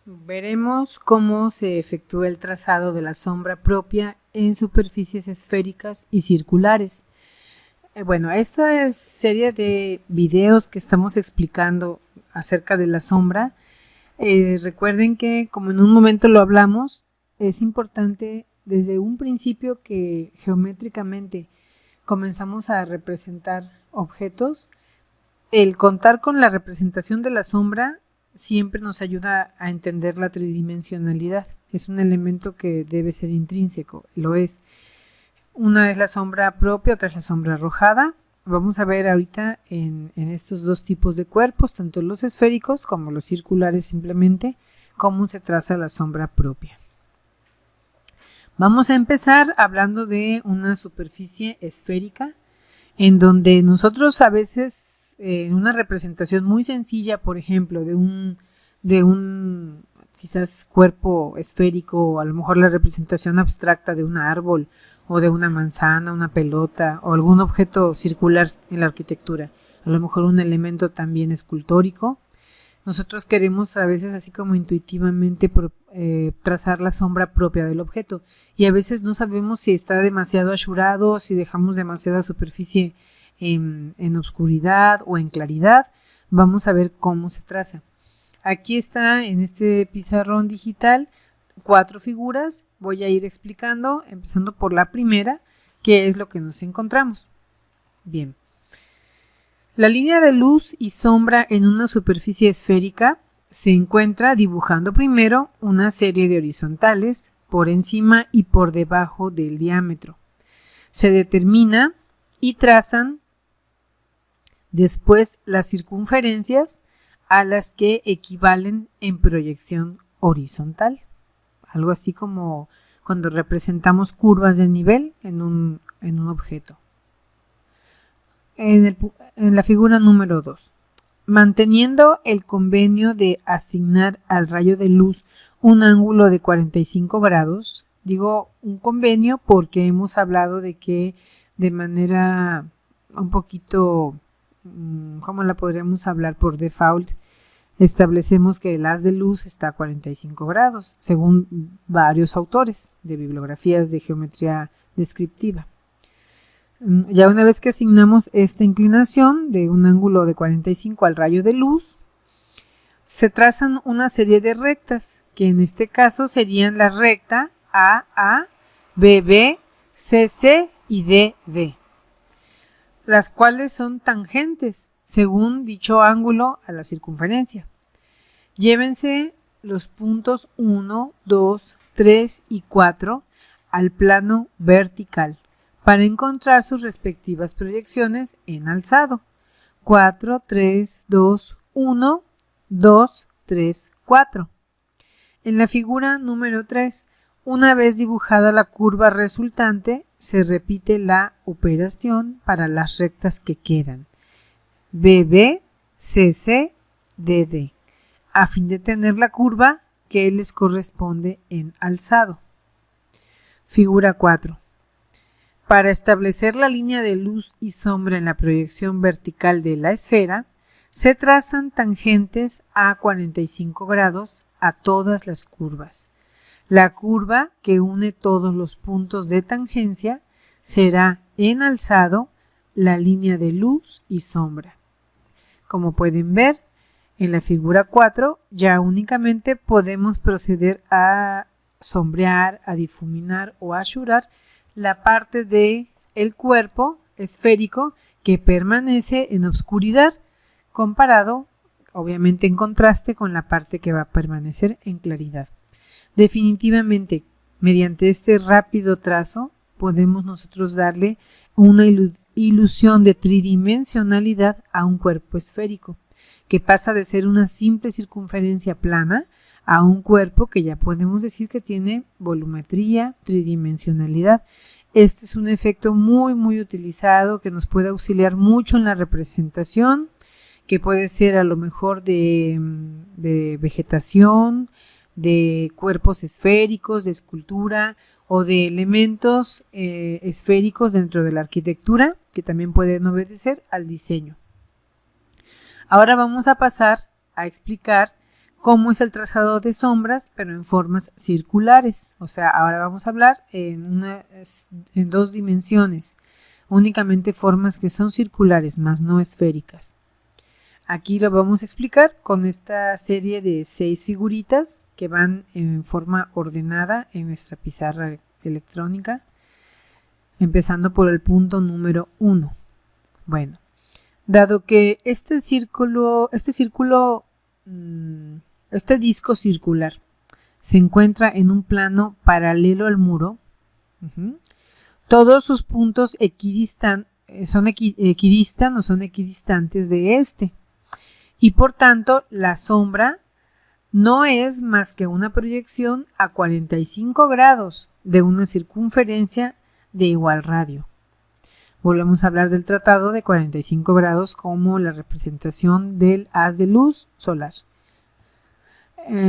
Veremos cómo se efectúa el trazado de la sombra propia en superficies esféricas y circulares. Bueno, esta serie de videos que estamos explicando acerca de la sombra, recuerden que, como en un momento lo hablamos, es importante desde un principio que geométricamente comenzamos a representar objetos. El contar con la representación de la sombra siempre nos ayuda a entender la tridimensionalidad. Es un elemento que debe ser intrínseco, lo es. Una es la sombra propia, otra es la sombra arrojada. Vamos a ver ahorita en estos dos tipos de cuerpos, tanto los esféricos como los circulares simplemente, cómo se traza la sombra propia. Vamos a empezar hablando de una superficie esférica, en donde nosotros a veces en una representación muy sencilla, por ejemplo, de un quizás cuerpo esférico, o a lo mejor la representación abstracta de un árbol o de una manzana, una pelota o algún objeto circular en la arquitectura, a lo mejor un elemento también escultórico, nosotros queremos a veces así como intuitivamente trazar la sombra propia del objeto, y a veces no sabemos si está demasiado achurado, si dejamos demasiada superficie en oscuridad o en claridad. Vamos a ver cómo se traza. Aquí está en este pizarrón digital 4 figuras. Voy a ir explicando, empezando por la primera, qué es lo que nos encontramos. Bien. La línea de luz y sombra en una superficie esférica se encuentra dibujando primero una serie de horizontales por encima y por debajo del diámetro. Se determina y trazan después las circunferencias a las que equivalen en proyección horizontal. Algo así como cuando representamos curvas de nivel en un objeto. En la figura número 2. Manteniendo el convenio de asignar al rayo de luz un ángulo de 45 grados, digo un convenio porque hemos hablado de que de manera un poquito, ¿cómo la podríamos hablar? Por default, establecemos que el haz de luz está a 45 grados, según varios autores de bibliografías de geometría descriptiva. Ya una vez que asignamos esta inclinación de un ángulo de 45 al rayo de luz, se trazan una serie de rectas, que en este caso serían la recta AA, BB, CC y DD, las cuales son tangentes según dicho ángulo a la circunferencia. Llévense los puntos 1, 2, 3 y 4 al plano vertical para encontrar sus respectivas proyecciones en alzado. 4, 3, 2, 1, 2, 3, 4. En la figura número 3, una vez dibujada la curva resultante, se repite la operación para las rectas que quedan, BB, CC, DD, a fin de tener la curva que les corresponde en alzado. Figura 4. Para establecer la línea de luz y sombra en la proyección vertical de la esfera, se trazan tangentes a 45 grados a todas las curvas. La curva que une todos los puntos de tangencia será en alzado la línea de luz y sombra. Como pueden ver, en la figura 4 ya únicamente podemos proceder a sombrear, a difuminar o a achurar la parte del cuerpo esférico que permanece en oscuridad, comparado, obviamente en contraste, con la parte que va a permanecer en claridad. Definitivamente, mediante este rápido trazo, podemos nosotros darle una ilusión de tridimensionalidad a un cuerpo esférico, que pasa de ser una simple circunferencia plana a un cuerpo que ya podemos decir que tiene volumetría, tridimensionalidad. Este es un efecto muy utilizado que nos puede auxiliar mucho en la representación, que puede ser a lo mejor de vegetación, de cuerpos esféricos, de escultura o de elementos esféricos dentro de la arquitectura, que también pueden obedecer al diseño. Ahora vamos a pasar a explicar cómo es el trazado de sombras, pero en formas circulares. O sea, ahora vamos a hablar en 2 dimensiones, únicamente formas que son circulares, más no esféricas. Aquí lo vamos a explicar con esta serie de 6 figuritas que van en forma ordenada en nuestra pizarra electrónica, empezando por el punto número 1. Bueno, dado que este disco circular se encuentra en un plano paralelo al muro, todos sus puntos son equidistantes de este, y por tanto la sombra no es más que una proyección a 45 grados de una circunferencia de igual radio. Volvemos a hablar del tratado de 45 grados como la representación del haz de luz solar.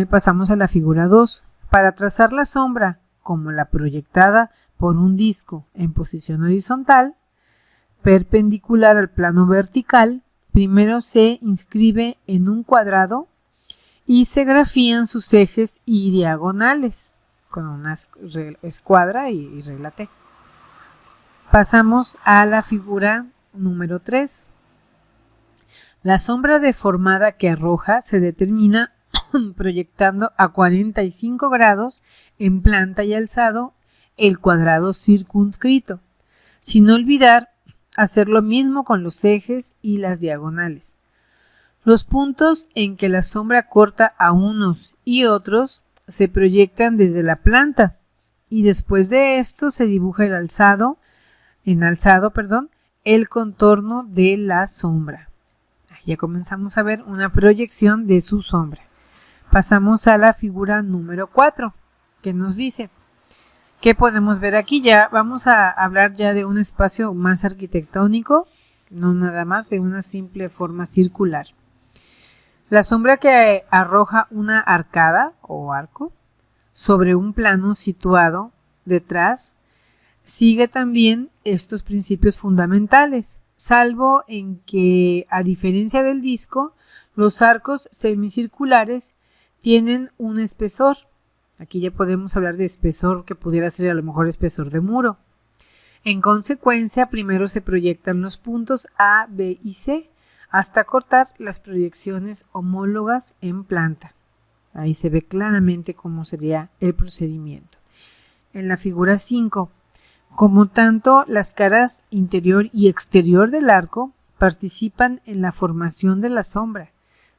Pasamos a la figura 2. Para trazar la sombra como la proyectada por un disco en posición horizontal, perpendicular al plano vertical, primero se inscribe en un cuadrado y se grafían sus ejes y diagonales con una escuadra y regla T. Pasamos a la figura número 3. La sombra deformada que arroja se determina proyectando a 45 grados en planta y alzado el cuadrado circunscrito, sin olvidar hacer lo mismo con los ejes y las diagonales. Los puntos en que la sombra corta a unos y otros se proyectan desde la planta y después de esto se dibuja el contorno de la sombra. Ya comenzamos a ver una proyección de su sombra. Pasamos a la figura número 4, que nos dice, ¿qué podemos ver aquí? Ya vamos a hablar ya de un espacio más arquitectónico, no nada más de una simple forma circular. La sombra que arroja una arcada o arco sobre un plano situado detrás sigue también estos principios fundamentales, salvo en que, a diferencia del disco, los arcos semicirculares tienen un espesor. Aquí ya podemos hablar de espesor que pudiera ser a lo mejor espesor de muro. En consecuencia, primero se proyectan los puntos A, B y C hasta cortar las proyecciones homólogas en planta. Ahí se ve claramente cómo sería el procedimiento. En la figura 5, como tanto las caras interior y exterior del arco participan en la formación de la sombra,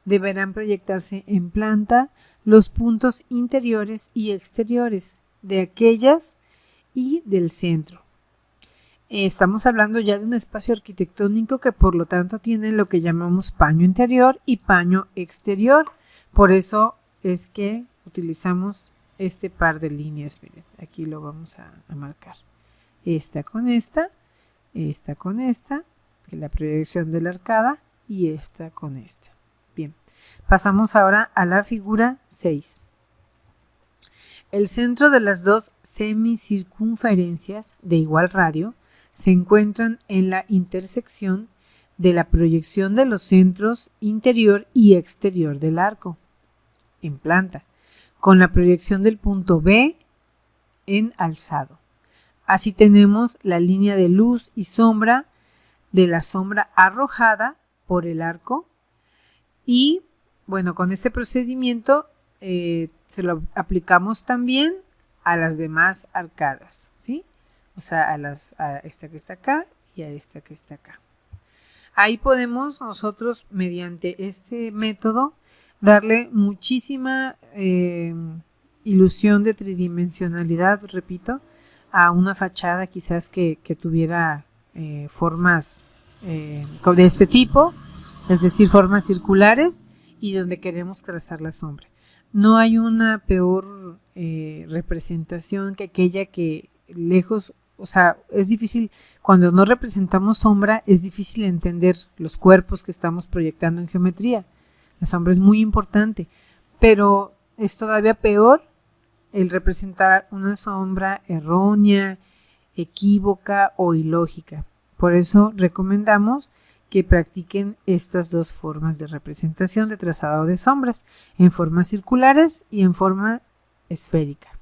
deberán proyectarse en planta los puntos interiores y exteriores de aquellas y del centro. Estamos hablando ya de un espacio arquitectónico que por lo tanto tiene lo que llamamos paño interior y paño exterior. Por eso es que utilizamos este par de líneas. Miren, aquí lo vamos a marcar. Esta con esta, esta con esta, que es la proyección de la arcada, y esta con esta. Bien, pasamos ahora a la figura 6. El centro de las dos semicircunferencias de igual radio se encuentran en la intersección de la proyección de los centros interior y exterior del arco, en planta, con la proyección del punto B en alzado. Así tenemos la línea de luz y sombra de la sombra arrojada por el arco y, bueno, con este procedimiento se lo aplicamos también a las demás arcadas, ¿sí? O sea, a esta que está acá y a esta que está acá. Ahí podemos nosotros, mediante este método, darle muchísima ilusión de tridimensionalidad, repito, a una fachada quizás que tuviera formas de este tipo, es decir, formas circulares y donde queremos trazar la sombra. No hay una peor representación que aquella que lejos, o sea, es difícil, cuando no representamos sombra, es difícil entender los cuerpos que estamos proyectando en geometría. La sombra es muy importante, pero es todavía peor el representar una sombra errónea, equívoca o ilógica. Por eso recomendamos que practiquen estas dos formas de representación de trazado de sombras, en formas circulares y en forma esférica.